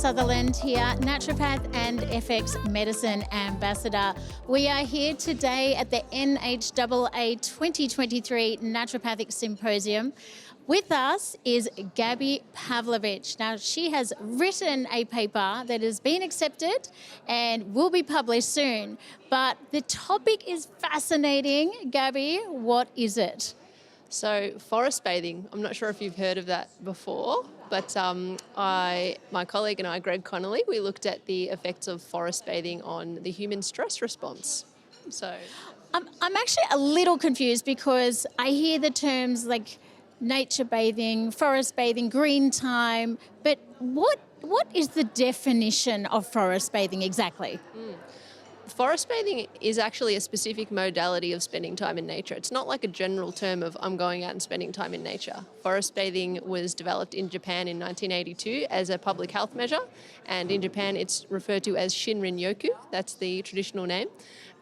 Sutherland here, Naturopath and FX Medicine Ambassador. We are here today at the NHAA 2023 Naturopathic Symposium. With us is Gabby Pavlovic. Now, she has written a paper that has been accepted and will be published soon. But the topic is fascinating. Gabby, what is it? So forest bathing, I'm not sure if you've heard of that before, but my colleague and I, Greg Connolly, we looked at the effects of forest bathing on the human stress response. So I'm actually a little confused because I hear the terms like nature bathing, forest bathing, green time, but what is the definition of forest bathing exactly? Forest bathing is actually a specific modality of spending time in nature. It's not like a general term of I'm going out and spending time in nature. Forest bathing was developed in Japan in 1982 as a public health measure, and in Japan it's referred to as Shinrin-yoku. That's the traditional name.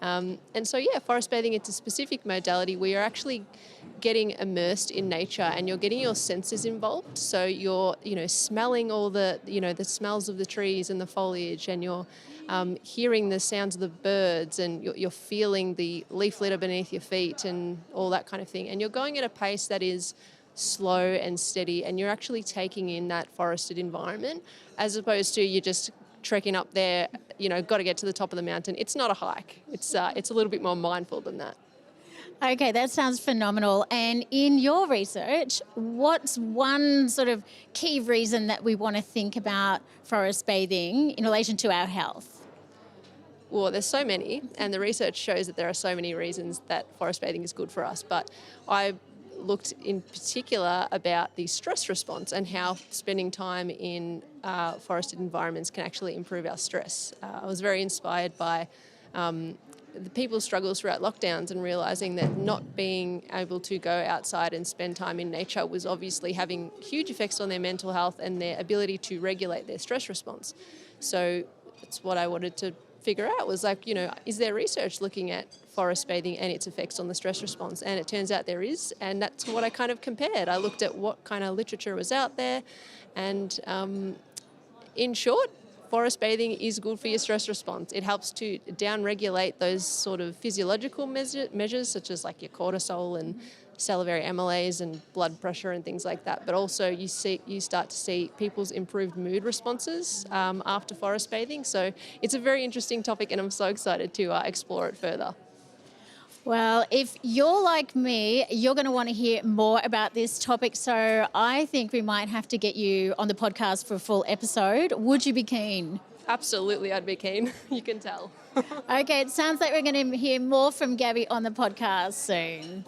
Forest bathing, it's a specific modality where you're actually getting immersed in nature and you're getting your senses involved. So you're, smelling all the smells of the trees and the foliage, and you're hearing the sounds of the birds, and you're feeling the leaf litter beneath your feet and all that kind of thing. And you're going at a pace that is slow and steady, and you're actually taking in that forested environment, as opposed to you're just trekking up there, got to get to the top of the mountain. It's not a hike. It's a little bit more mindful than that. Okay, that sounds phenomenal. And in your research, what's one sort of key reason that we want to think about forest bathing in relation to our health? Well, there's so many, and the research shows that there are so many reasons that forest bathing is good for us. But I looked in particular about the stress response and how spending time in forested environments can actually improve our stress. I was very inspired by the people's struggles throughout lockdowns and realising that not being able to go outside and spend time in nature was obviously having huge effects on their mental health and their ability to regulate their stress response. So that's what I wanted to figure out, was is there research looking at forest bathing and its effects on the stress response? And it turns out there is, and that's what I kind of compared. I looked at what kind of literature was out there, and in short, forest bathing is good for your stress response. It helps to down-regulate those sort of physiological measures, such as like your cortisol and salivary amylase and blood pressure and things like that. But also you start to see people's improved mood responses after forest bathing. So it's a very interesting topic, and I'm so excited to explore it further. Well, if you're like me, you're going to want to hear more about this topic. So I think we might have to get you on the podcast for a full episode. Would you be keen? Absolutely, I'd be keen. You can tell. Okay, it sounds like we're going to hear more from Gabby on the podcast soon.